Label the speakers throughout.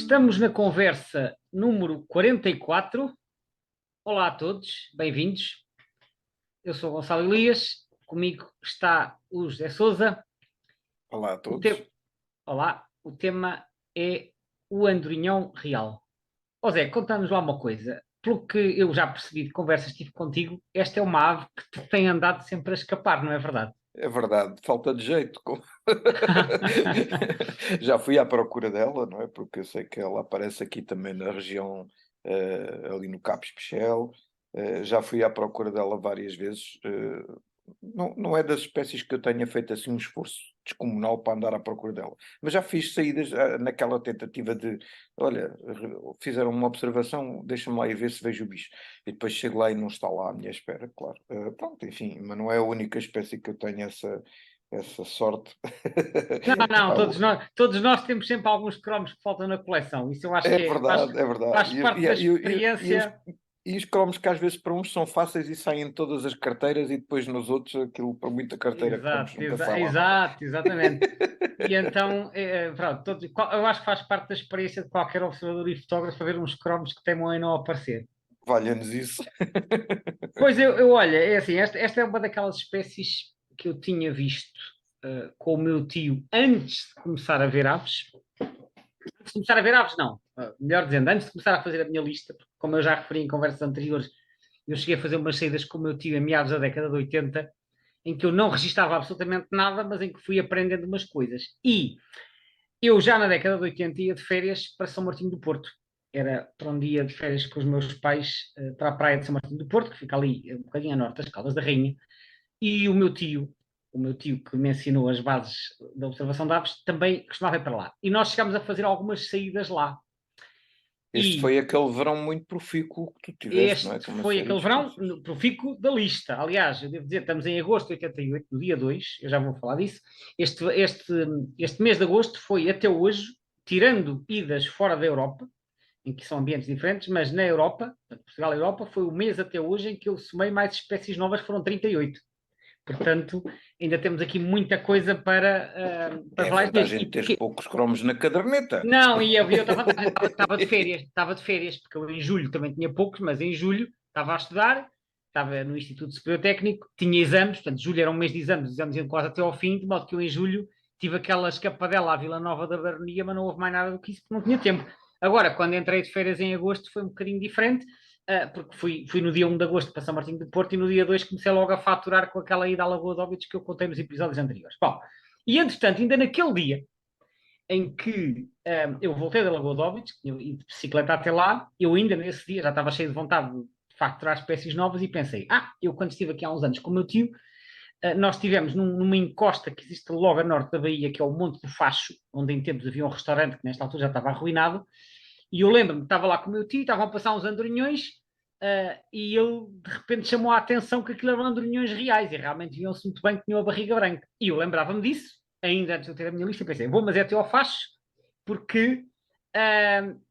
Speaker 1: Estamos na conversa número 44. Olá a todos, bem-vindos. Eu sou o Gonçalo Elias, comigo está o José Sousa.
Speaker 2: Olá a todos.
Speaker 1: Olá, o tema é o Andorinhão Real. Ó Zé, conta-nos lá uma coisa. Pelo que eu já percebi de conversas que tive contigo, esta é uma ave que te tem andado sempre a escapar, não é verdade?
Speaker 2: É verdade, falta de jeito. Já fui à procura dela, não é? Porque eu sei que ela aparece aqui também na região, ali no Cabo Especial. Já fui à procura dela várias vezes. Não é das espécies que eu tenha feito assim um esforço descomunal para andar à procura dela. Mas já fiz saídas naquela tentativa de, olha, fizeram uma observação, deixa-me lá ir ver se vejo o bicho. E depois chego lá e não está lá à minha espera, claro. Pronto, enfim, mas não é a única espécie que eu tenho essa sorte.
Speaker 1: Não,
Speaker 2: Há o-
Speaker 1: todos nós temos sempre alguns cromos que faltam na coleção. Isso eu acho
Speaker 2: É
Speaker 1: que
Speaker 2: verdade, é verdade.
Speaker 1: faz parte da
Speaker 2: Os,
Speaker 1: experiência.
Speaker 2: e os cromos que às vezes para uns são fáceis e saem em todas as carteiras e depois nos outros aquilo para muita carteira que vamos nunca sai lá nada.
Speaker 1: Exatamente. E então, pronto, eu acho que faz parte da experiência de qualquer observador e fotógrafo para ver uns cromos que temem em não aparecer.
Speaker 2: Valha-nos isso.
Speaker 1: Pois olha, é assim, esta é uma daquelas espécies que eu tinha visto com o meu tio antes de começar a ver aves. Antes de começar a ver aves, não. Melhor dizendo, antes de começar a fazer a minha lista, porque como eu já referi em conversas anteriores, eu cheguei a fazer umas saídas com o meu tio em meados da década de 80, em que eu não registava absolutamente nada, mas em que fui aprendendo umas coisas. E eu já na década de 80 ia de férias para São Martinho do Porto. Era para um dia de férias com os meus pais para a praia de São Martinho do Porto, que fica ali um bocadinho a norte das Caldas da Rainha. E o meu tio que me ensinou as bases da observação de aves, também costumava ir para lá. E nós chegámos a fazer algumas saídas lá.
Speaker 2: Este
Speaker 1: E
Speaker 2: foi aquele verão muito profícuo que tu tiveste, não é?
Speaker 1: este
Speaker 2: Com uma
Speaker 1: foi
Speaker 2: série
Speaker 1: aquele
Speaker 2: de
Speaker 1: verão
Speaker 2: excursos.
Speaker 1: profícuo da lista. Aliás, eu devo dizer, estamos em agosto de 88, no dia 2, eu já vou falar disso. Este mês de agosto foi até hoje, tirando idas fora da Europa, em que são ambientes diferentes, mas na Europa, Portugal e Europa, foi o mês até hoje em que eu somei mais espécies novas, foram 38. Portanto, ainda temos aqui muita coisa para
Speaker 2: É
Speaker 1: falar este mês.
Speaker 2: vantagem de teres poucos cromos na caderneta.
Speaker 1: Não, e havia outra vantagem, estava de férias, porque eu em julho também tinha poucos, mas em julho estava a estudar, estava no Instituto Superior Técnico, tinha exames, portanto, julho era um mês de exames, os exames iam quase até ao fim, de modo que eu em julho tive aquela escapadela à Vila Nova da Baronia, mas não houve mais nada do que isso, porque não tinha tempo. Agora, quando entrei de férias em agosto, foi um bocadinho diferente, porque fui no dia 1 de agosto para São Martinho do Porto e no dia 2 comecei logo a faturar com aquela ida à Lagoa de Óbidos que eu contei nos episódios anteriores. Bom, e entretanto, ainda naquele dia, em que eu voltei da Lagoa de Óbidos, tinha ido de bicicleta até lá, eu ainda nesse dia já estava cheio de vontade de facto tirar espécies novas e pensei, eu quando estive aqui há uns anos com o meu tio, nós estivemos numa encosta que existe logo a norte da Bahia, que é o Monte do Facho, onde em tempos havia um restaurante que nesta altura já estava arruinado, e eu lembro-me que estava lá com o meu tio, estavam a passar uns andorinhões, e ele de repente chamou a atenção que aquilo eram andorinhões reais, e realmente viam-se muito bem que tinham a barriga branca. E eu lembrava-me disso, ainda antes de eu ter a minha lista, e pensei, vou, mas é até ao Facho, porque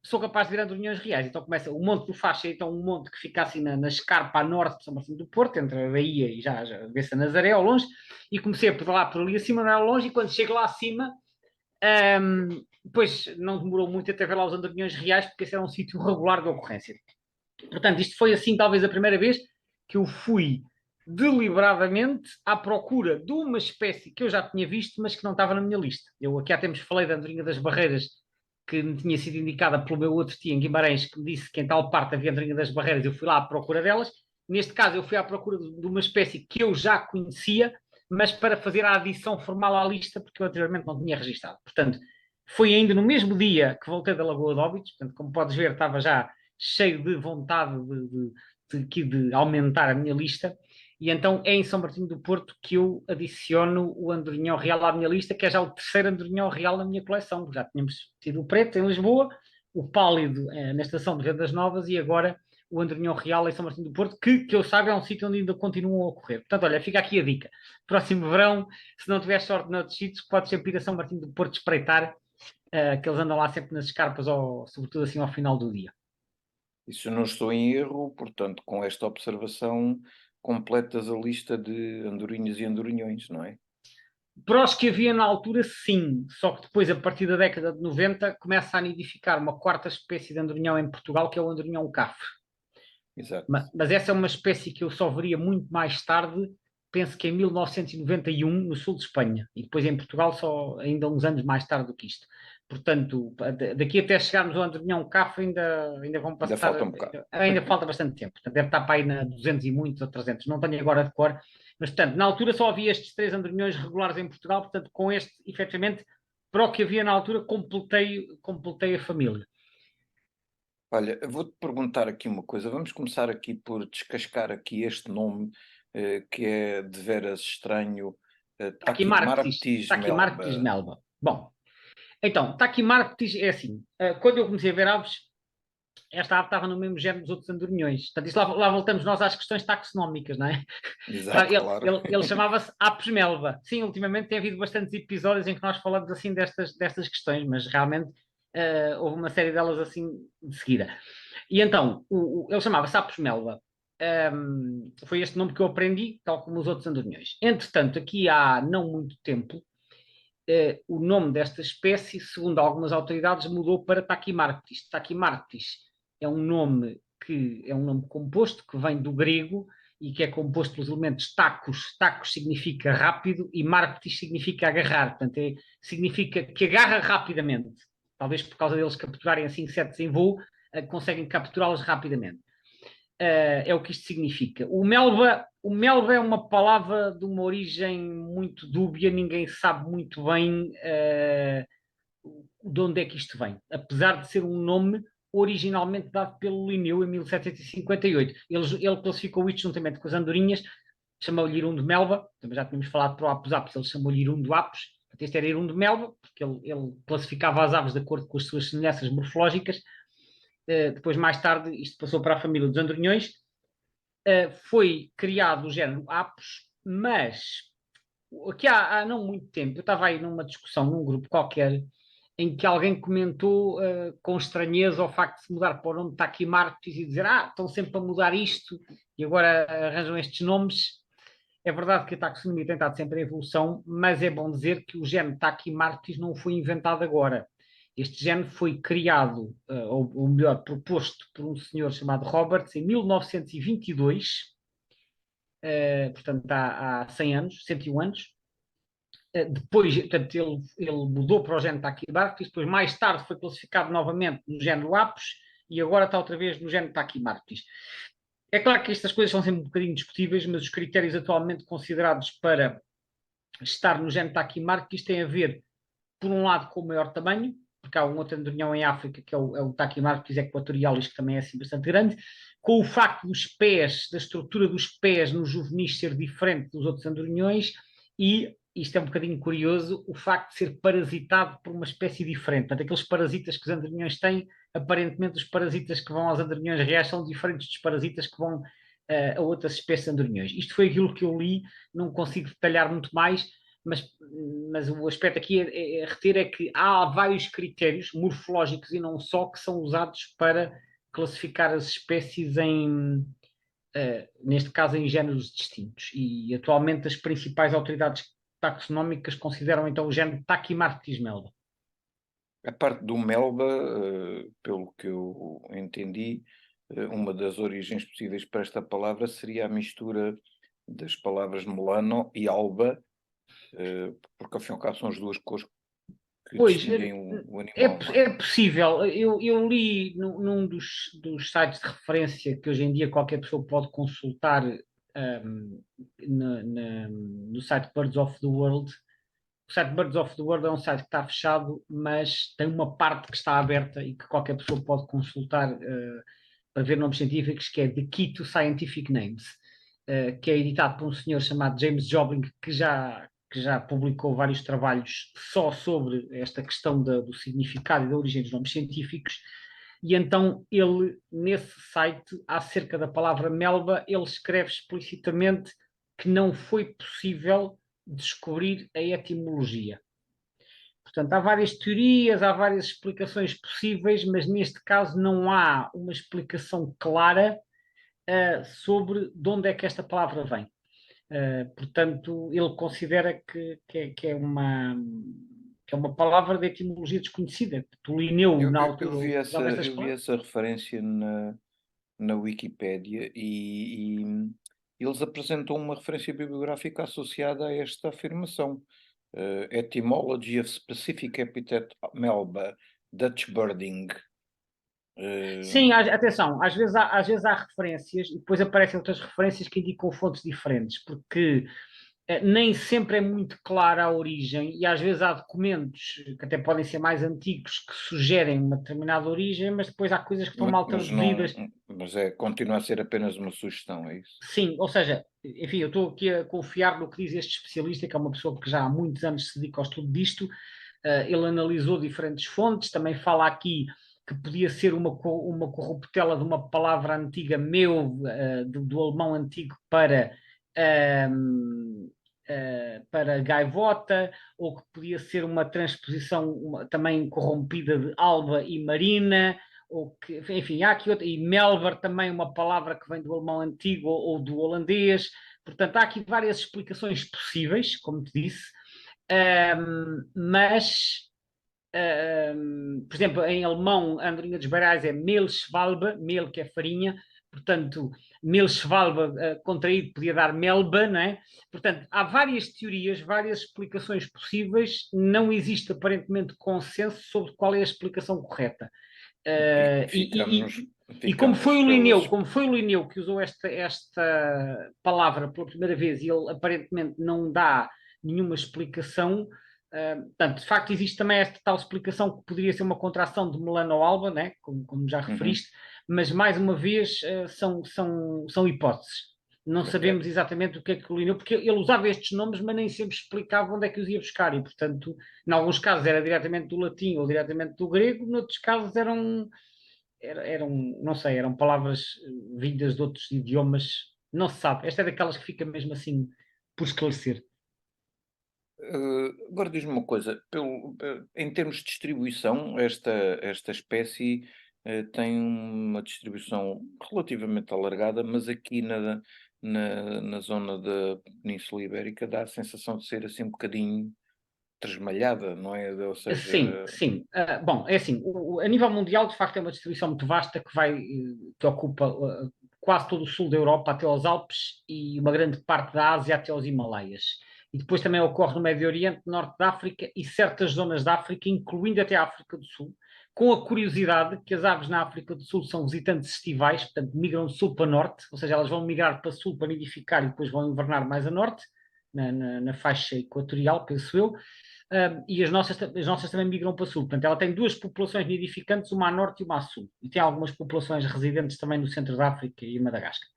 Speaker 1: sou capaz de ver andorinhões reais. Então começa o Monte do Facho, é então um monte que fica assim na escarpa a norte de São Martinho do Porto, entre a Bahia e já vê-se a Nazaré ao longe, e comecei a pedalar por ali acima, não era longe, e quando chego lá acima, depois não demorou muito até ver lá os andorinhões reais, porque esse era um sítio regular de ocorrência. Portanto, isto foi assim talvez a primeira vez que eu fui deliberadamente à procura de uma espécie que eu já tinha visto, mas que não estava na minha lista. Eu aqui há tempos falei da andorinha das barreiras, que me tinha sido indicada pelo meu outro tio em Guimarães, que me disse que em tal parte havia andorinha das barreiras, eu fui lá à procura delas. Neste caso, eu fui à procura de uma espécie que eu já conhecia, mas para fazer a adição formal à lista, porque eu anteriormente não tinha registado. Portanto, foi ainda no mesmo dia que voltei da Lagoa de Óbidos, portanto, como podes ver, estava já cheio de vontade de aumentar a minha lista, e então é em São Martinho do Porto que eu adiciono o Andorinhão Real à minha lista, que é já o terceiro Andorinhão Real na minha coleção. Já tínhamos tido o preto em Lisboa, o pálido na estação de Vendas Novas e agora o Andorinhão Real em São Martinho do Porto, que eu saiba é um sítio onde ainda continuam a ocorrer. Portanto, olha, fica aqui a dica. Próximo verão, se não tiver sorte noutros sítios, podes sempre ir a São Martinho do Porto espreitar, que eles andam lá sempre nas escarpas, sobretudo assim ao final do dia.
Speaker 2: E se eu não estou em erro, portanto, com esta observação completas a lista de andorinhas e andorinhões, não é?
Speaker 1: Para os que havia na altura, sim. Só que depois, a partir da década de 90, começa a nidificar uma quarta espécie de andorinhão em Portugal, que é o andorinhão cafre.
Speaker 2: Exato.
Speaker 1: Mas essa é uma espécie que eu só veria muito mais tarde, penso que em 1991, no sul de Espanha. E depois em Portugal, só ainda uns anos mais tarde do que isto. Portanto, daqui até chegarmos ao andorinhão cafre, ainda vão
Speaker 2: Ainda
Speaker 1: passar,
Speaker 2: falta um bocado.
Speaker 1: ainda falta bastante tempo. Portanto, deve estar para aí na 200 e muitos ou 300. Não tenho agora de cor. Mas, portanto, na altura só havia estes três andorinhões regulares em Portugal. Portanto, com este, efetivamente, para o que havia na altura, completei a família.
Speaker 2: Olha, eu vou-te perguntar aqui uma coisa. Vamos começar aqui por descascar aqui este nome que é de veras estranho. Tachymarctis
Speaker 1: Taquimarctis
Speaker 2: melba.
Speaker 1: melba. Bom, então, Taquimarctis é assim. Quando eu comecei a ver aves, esta ave estava no mesmo género dos outros andorinhões. Portanto, isso lá voltamos nós às questões taxonómicas, não é?
Speaker 2: Exato,
Speaker 1: Ele,
Speaker 2: claro.
Speaker 1: ele chamava-se Apis melba. Sim, ultimamente tem havido bastantes episódios em que nós falamos assim destas questões, mas realmente houve uma série delas assim de seguida. E então, ele chamava-se Apis melba. Foi este nome que eu aprendi, tal como os outros andorinhões. Entretanto, aqui há não muito tempo, o nome desta espécie, segundo algumas autoridades, mudou para Tachymarctis. Tachymarctis é um nome composto que vem do grego e que é composto pelos elementos tacos. Tacos significa rápido e marctis significa agarrar. Portanto, significa que agarra rapidamente. Talvez por causa deles capturarem assim insetos em voo, conseguem capturá-los rapidamente. É o que isto significa. O melva é uma palavra de uma origem muito dúbia, ninguém sabe muito bem de onde é que isto vem, apesar de ser um nome originalmente dado pelo Linneu em 1758. Ele classificou isto juntamente com as andorinhas, chamou-lhe irundo melva, também já tínhamos falado para o apus apus, ele chamou-lhe irundo apus, este era irundo melva, porque ele classificava as aves de acordo com as suas semelhanças morfológicas. Depois, mais tarde, isto passou para a família dos andorinhões. Foi criado o género apus, mas aqui há não muito tempo, eu estava aí numa discussão num grupo qualquer em que alguém comentou com estranheza o facto de se mudar para o nome Taquimarctis e dizer estão sempre a mudar isto e agora arranjam estes nomes. É verdade que a taxonomia tem estado sempre em evolução, mas é bom dizer que o género Taquimarctis não foi inventado agora. Este género foi criado, ou melhor, proposto por um senhor chamado Roberts em 1922, portanto há 100 anos, 101 anos. Depois, portanto, ele mudou para o género Tachymarctis, depois mais tarde foi classificado novamente no género Apus e agora está outra vez no género Tachymarctis. É claro que estas coisas são sempre um bocadinho discutíveis, mas os critérios atualmente considerados para estar no género Tachymarctis têm a ver, por um lado, com o maior tamanho, porque há um outro andorinhão em África, que é o Tachymarctis equatorialis, que também é assim bastante grande, com o facto dos pés, da estrutura dos pés nos juvenis ser diferente dos outros andorinhões e isto é um bocadinho curioso, o facto de ser parasitado por uma espécie diferente. Portanto, aqueles parasitas que os andorinhões têm, aparentemente os parasitas que vão aos andorinhões reais são diferentes dos parasitas que vão a outras espécies de andorinhões. Isto foi aquilo que eu li, não consigo detalhar muito mais, mas o aspecto aqui a reter é que há vários critérios morfológicos e não só que são usados para classificar as espécies neste caso em géneros distintos. E atualmente as principais autoridades taxonómicas consideram então o género Tachymarctis melba.
Speaker 2: A parte do melba, pelo que eu entendi, uma das origens possíveis para esta palavra seria a mistura das palavras melano e alba, porque ao fim e ao cabo são as duas cores que
Speaker 1: Pois,
Speaker 2: distinguem o animal, não é?
Speaker 1: é possível. Eu li num dos sites de referência que hoje em dia qualquer pessoa pode consultar no site Birds of the World. O site Birds of the World é um site que está fechado, mas tem uma parte que está aberta e que qualquer pessoa pode consultar para ver nomes científicos, que é The Key to Scientific Names, que é editado por um senhor chamado James Jobling, que já publicou vários trabalhos só sobre esta questão do significado e da origem dos nomes científicos. E então ele, nesse site, acerca da palavra melba, ele escreve explicitamente que não foi possível descobrir a etimologia. Portanto, há várias teorias, há várias explicações possíveis, mas neste caso não há uma explicação clara sobre de onde é que esta palavra vem. Portanto, ele considera que é uma palavra de etimologia desconhecida. O Linneu, na altura, usava estas
Speaker 2: Eu vi
Speaker 1: palavras.
Speaker 2: essa referência na Wikipédia e eles apresentam uma referência bibliográfica associada a esta afirmação. Etymology of Specific Epithet Melba, Dutch Birding.
Speaker 1: Sim, atenção, às vezes há referências e depois aparecem outras referências que indicam fontes diferentes, porque nem sempre é muito clara a origem e às vezes há documentos que até podem ser mais antigos que sugerem uma determinada origem, mas depois há coisas que estão mal
Speaker 2: Mas não,
Speaker 1: traduzidas.
Speaker 2: mas continua a ser apenas uma sugestão, é isso?
Speaker 1: Sim, ou seja, enfim, eu estou aqui a confiar no que diz este especialista, que é uma pessoa que já há muitos anos se dedica ao estudo disto. Ele analisou diferentes fontes, também fala aqui que podia ser uma corruptela de uma palavra antiga meu, do alemão antigo para gaivota, ou que podia ser uma transposição também corrompida de alba e marina, ou que, enfim, há aqui outra, e melver também uma palavra que vem do alemão antigo ou do holandês. Portanto, há aqui várias explicações possíveis, como te disse, mas por exemplo, em alemão, a andorinha dos Beirais é Mehlschwalbe, Mehl que é farinha, portanto, Mehlschwalbe contraído podia dar Melba, não é? Portanto, há várias teorias, várias explicações possíveis, não existe aparentemente consenso sobre qual é a explicação correta.
Speaker 2: E
Speaker 1: E como
Speaker 2: ficamos pelas.
Speaker 1: Como foi o Linneu que usou esta palavra pela primeira vez e ele aparentemente não dá nenhuma explicação, portanto, de facto existe também esta tal explicação que poderia ser uma contração de melanoalba, né? Como já
Speaker 2: Uhum,
Speaker 1: referiste, mas mais uma vez são hipóteses. Não
Speaker 2: ok.
Speaker 1: sabemos exatamente o que é que o Linneu, porque ele usava estes nomes, mas nem sempre explicava onde é que os ia buscar, e portanto, em alguns casos era diretamente do latim ou diretamente do grego, noutros casos eram, não sei, eram palavras vindas de outros idiomas, não se sabe. Esta é daquelas que fica mesmo assim por esclarecer.
Speaker 2: Agora diz-me uma coisa, em termos de distribuição, esta espécie tem uma distribuição relativamente alargada, mas aqui na zona da Península Ibérica dá a sensação de ser assim um bocadinho tresmalhada, não é? Ou seja,
Speaker 1: Sim, sim. Bom, é assim, a nível mundial, de facto, é uma distribuição muito vasta que ocupa quase todo o sul da Europa até aos Alpes e uma grande parte da Ásia até aos Himalaias. E depois também ocorre no Médio Oriente, Norte da África e certas zonas da África, incluindo até a África do Sul, com a curiosidade que as aves na África do Sul são visitantes estivais, portanto migram de sul para norte, ou seja, elas vão migrar para sul para nidificar e depois vão invernar mais a norte, na faixa equatorial, penso eu. E as nossas também migram para sul. Portanto, ela tem duas populações nidificantes, uma a norte e uma a sul. E tem algumas populações residentes também no centro da África e em Madagascar.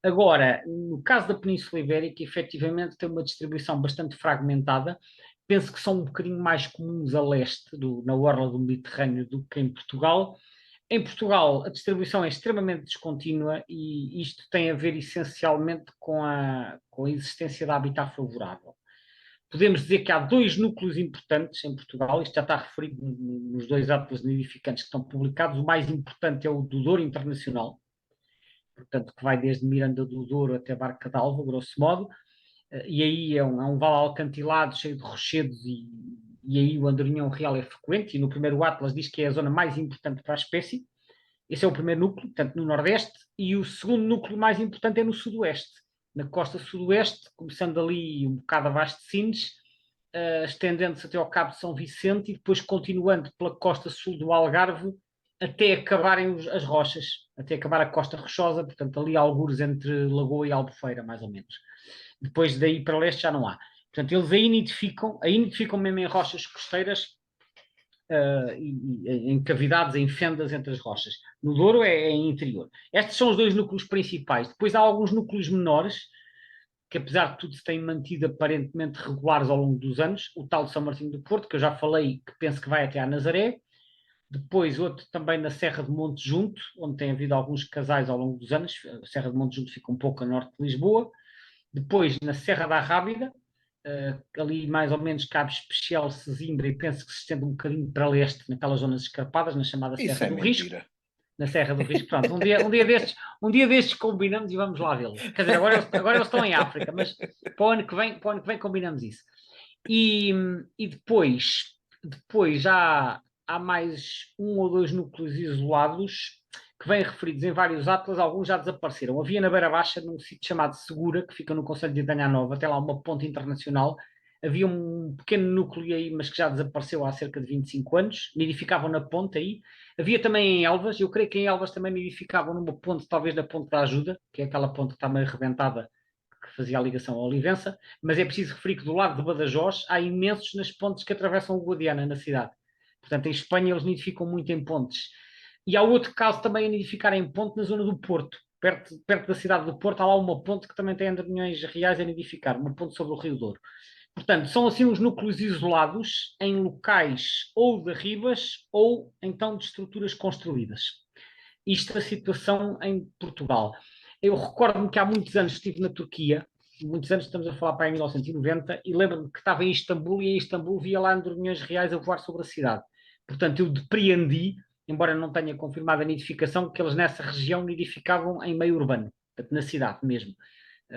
Speaker 1: Agora, no caso da Península Ibérica, efetivamente tem uma distribuição bastante fragmentada. Penso que são um bocadinho mais comuns a leste, na orla do Mediterrâneo, do que em Portugal. Em Portugal, a distribuição é extremamente descontínua e isto tem a ver essencialmente com a existência de habitat favorável. Podemos dizer que há dois núcleos importantes em Portugal, isto já está referido nos dois atlas nidificantes que estão publicados. O mais importante é o do Douro Internacional, portanto, que vai desde Miranda do Douro até Barca d'Alva, grosso modo, e aí é um vale alcantilado, cheio de rochedos, e aí o andorinhão real é frequente, e no primeiro atlas diz que é a zona mais importante para a espécie. Esse é o primeiro núcleo, portanto, no Nordeste, e o segundo núcleo mais importante é no Sudoeste, na costa Sudoeste, começando ali um bocado abaixo de Sines, estendendo-se até ao Cabo de São Vicente e depois continuando pela costa sul do Algarve até acabarem as rochas, até acabar a costa rochosa, portanto, ali há algures entre Lagoa e Albufeira, mais ou menos. Depois daí para leste já não há. Portanto, eles aí nidificam mesmo em rochas costeiras, em cavidades, em fendas entre as rochas. No Douro é em interior. Estes são os dois núcleos principais. Depois há alguns núcleos menores, que apesar de tudo se têm mantido aparentemente regulares ao longo dos anos. O tal de São Martinho do Porto, que eu já falei, que penso que vai até à Nazaré. Depois outro também na Serra de Monte Junto, onde tem havido alguns casais ao longo dos anos. A Serra de Monte Junto fica um pouco a norte de Lisboa. Depois na Serra da Rábida, ali mais ou menos Cabo Especial, Sesimbra, e penso que se estende um bocadinho para leste, naquelas zonas escarpadas, na chamada
Speaker 2: isso
Speaker 1: Serra
Speaker 2: é
Speaker 1: do Risco.
Speaker 2: mentira.
Speaker 1: na Serra do Risco. Pronto, um dia destes combinamos e vamos lá vê-los. Quer dizer, agora eles estão em África, mas para o ano que vem combinamos isso. E, e depois já há mais um ou dois núcleos isolados que vêm referidos em vários atlas, alguns já desapareceram. Havia na Beira Baixa, num sítio chamado Segura, que fica no Conselho de Idanha Nova, até lá uma ponte internacional. Havia um pequeno núcleo aí, mas que já desapareceu há cerca de 25 anos. Nidificavam na ponte aí. Havia também em Elvas, eu creio que em Elvas também nidificavam numa ponte, talvez na Ponte da Ajuda, que é aquela ponte que está meio rebentada, que fazia a ligação a Olivença, mas é preciso referir que do lado de Badajoz há imensos nas pontes que atravessam o Guadiana na cidade. Portanto, em Espanha eles nidificam muito em pontes. E há outro caso também a nidificar em ponte na zona do Porto. Perto da cidade do Porto há lá uma ponte que também tem andamões reais a nidificar, uma ponte sobre o Rio Douro. Portanto, são assim os núcleos isolados em locais ou de ribas ou então de estruturas construídas. Isto é a situação em Portugal. Eu recordo-me que há muitos anos estive na Turquia, muitos anos estamos a falar para aí em 1990, e lembro-me que estava em Istambul e em Istambul via lá andorminhões reais a voar sobre a cidade. Portanto, eu depreendi, embora não tenha confirmado a nidificação, que eles nessa região nidificavam em meio urbano, portanto, na cidade mesmo.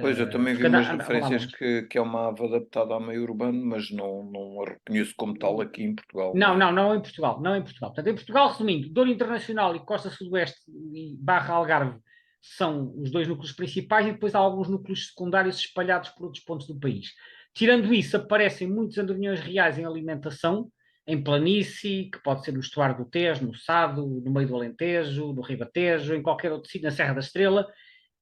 Speaker 2: Pois, eu também vi
Speaker 1: Porque
Speaker 2: umas
Speaker 1: andavam lá
Speaker 2: referências
Speaker 1: muitos.
Speaker 2: que é uma ave adaptada ao meio urbano, mas não a reconheço como tal aqui em Portugal, não
Speaker 1: Não,
Speaker 2: é?
Speaker 1: não, não em Portugal, não em Portugal. Portanto, em Portugal, resumindo, Douro Internacional e Costa Sudoeste e Barra Algarve são os dois núcleos principais e depois há alguns núcleos secundários espalhados por outros pontos do país. Tirando isso, aparecem muitos andorinhões reais em alimentação, em planície, que pode ser no estuário do Tejo, no Sado, no meio do Alentejo, no Ribatejo, em qualquer outro sítio, na Serra da Estrela,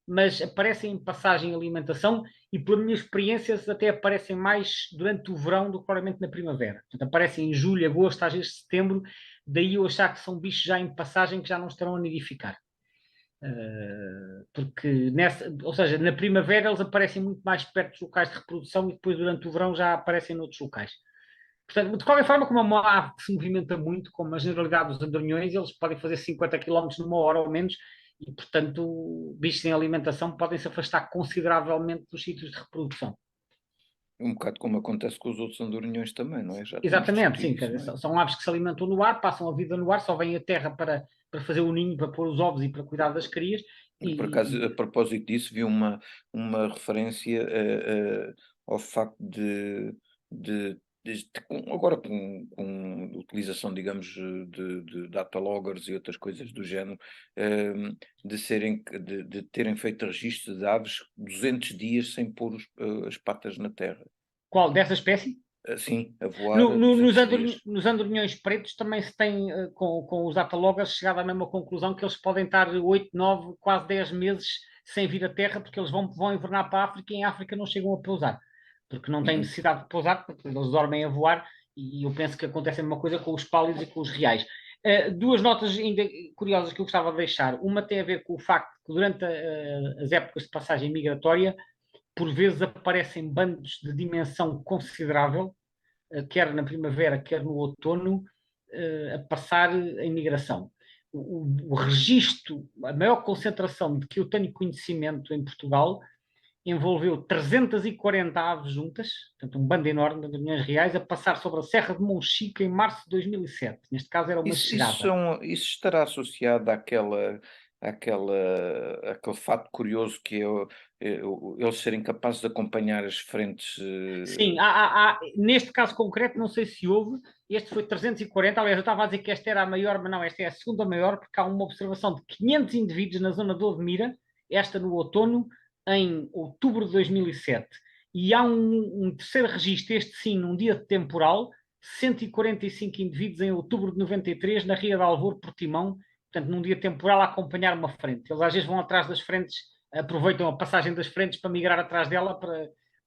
Speaker 1: mas aparecem em passagem e alimentação e, por minhas experiências, até aparecem mais durante o verão do que provavelmente na primavera. Portanto, aparecem em julho, agosto, às vezes setembro, daí eu achar que são bichos já em passagem que já não estarão a nidificar. Porque ou seja, na primavera eles aparecem muito mais perto dos locais de reprodução e depois durante o verão já aparecem noutros locais. Portanto, de qualquer forma, como é uma ave que se movimenta muito, como a generalidade dos andorinhões, eles podem fazer 50 km numa hora ou menos, e, portanto, bichos em alimentação podem se afastar consideravelmente dos sítios de reprodução.
Speaker 2: Um bocado como acontece com os outros andorinhões também, não é? Já tínhamos
Speaker 1: Exatamente, sim,
Speaker 2: discutido
Speaker 1: quer
Speaker 2: isso,
Speaker 1: dizer,
Speaker 2: não é?
Speaker 1: são aves que se alimentam no ar, passam a vida no ar, só vêm à terra para fazer o ninho, para pôr os ovos e para cuidar das crias,
Speaker 2: Por acaso,
Speaker 1: e,
Speaker 2: a propósito disso, vi uma referência ao facto agora com a utilização, digamos, de data loggers e outras coisas do género, de terem feito registro de aves 200 dias sem pôr as patas na terra.
Speaker 1: qual dessa espécie?
Speaker 2: Assim, a voar a 200 dias.
Speaker 1: Nos andorinhões pretos também se tem, com os atalogas, chegado à mesma conclusão que eles podem estar 8, 9, quase 10 meses sem vir à Terra, porque eles vão invernar para a África e em África não chegam a pousar, porque não têm
Speaker 2: Uhum.
Speaker 1: necessidade de pousar, porque eles dormem a voar, e eu penso que acontece a mesma coisa com os pálidos e com os reais. Duas notas ainda curiosas que eu gostava de deixar. Uma tem a ver com o facto que durante as épocas de passagem migratória, por vezes aparecem bandos de dimensão considerável, quer na primavera, quer no outono, a passar em migração. O registro, a maior concentração de que eu tenho conhecimento em Portugal envolveu 340 aves juntas, portanto um bando enorme de andorinhões reais, a passar sobre a Serra de Monchique em março de 2007. Neste caso era uma chegada.
Speaker 2: Isso estará associado àquele fato curioso que é eles serem capazes de acompanhar as frentes.
Speaker 1: Sim, neste caso concreto, não sei se houve, este foi 340, aliás, eu estava a dizer que esta era a maior, mas não, esta é a segunda maior, porque há uma observação de 500 indivíduos na zona de Odmira, esta no outono, em outubro de 2007. E há um terceiro registro, este sim, num dia de temporal, 145 indivíduos em outubro de 93, na Ria de Alvor, Portimão, portanto, num dia temporal a acompanhar uma frente. Eles às vezes vão atrás das frentes, aproveitam a passagem das frentes para migrar atrás dela,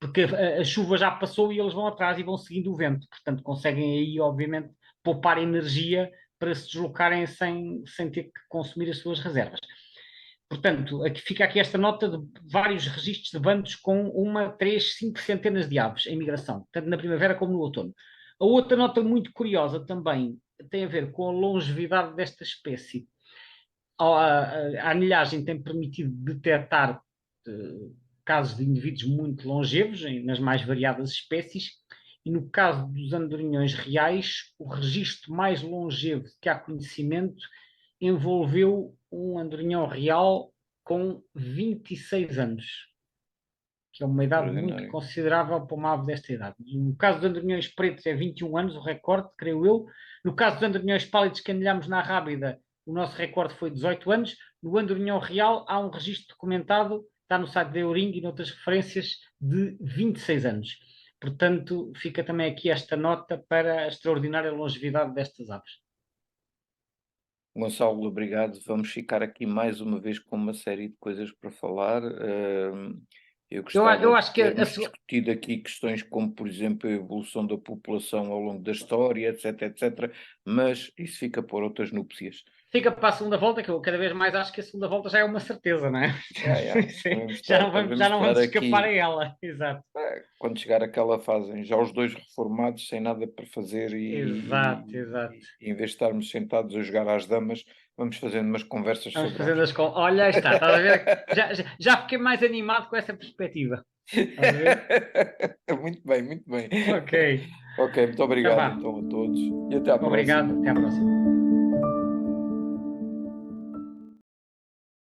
Speaker 1: porque a chuva já passou e eles vão atrás e vão seguindo o vento. Portanto, conseguem aí, obviamente, poupar energia para se deslocarem sem ter que consumir as suas reservas. Portanto, fica aqui esta nota de vários registros de bandos com uma, três, cinco centenas de aves em migração, tanto na primavera como no outono. A outra nota muito curiosa também tem a ver com a longevidade desta espécie. A anilhagem tem permitido detectar casos de indivíduos muito longevos, nas mais variadas espécies, e no caso dos andorinhões reais, o registro mais longevo que há conhecimento envolveu um andorinhão real com 26 anos, que é uma idade muito
Speaker 2: Extraordinário.
Speaker 1: considerável para uma ave desta idade. No caso dos andorinhões pretos é 21 anos, o recorde, creio eu. No caso dos andorinhões pálidos que anilhamos na Rábida, o nosso recorde foi 18 anos. No andorinhão real há um registro documentado, está no site da Euring e noutras referências, de 26 anos. Portanto, fica também aqui esta nota para a extraordinária longevidade destas aves.
Speaker 2: Gonçalo, obrigado. Vamos ficar aqui mais uma vez com uma série de coisas para falar. Eu
Speaker 1: Eu
Speaker 2: gostava de
Speaker 1: acho que
Speaker 2: termos discutido aqui questões como, por exemplo, a evolução da população ao longo da história, etc, etc. Mas isso fica por outras núpcias.
Speaker 1: fica para a segunda volta, que eu cada vez mais acho que a segunda volta já é uma certeza, não é? Já
Speaker 2: Vamos
Speaker 1: não
Speaker 2: estar
Speaker 1: vamos escapar a
Speaker 2: aqui.
Speaker 1: ela. Exato.
Speaker 2: Quando chegar aquela fase, já os dois reformados, sem nada para fazer
Speaker 1: Exato, exato.
Speaker 2: e em vez de estarmos sentados a jogar às damas, vamos fazendo umas conversas
Speaker 1: Vamos
Speaker 2: sobre
Speaker 1: fazendo
Speaker 2: aves.
Speaker 1: as contas. Olha, aí está, estás a ver? Já fiquei mais animado com essa perspectiva. Estás a ver?
Speaker 2: Muito bem, muito bem.
Speaker 1: Ok.
Speaker 2: Ok, muito
Speaker 1: Então
Speaker 2: obrigado
Speaker 1: vá.
Speaker 2: então a todos e até à
Speaker 1: Obrigado.
Speaker 2: próxima.
Speaker 1: Até à próxima.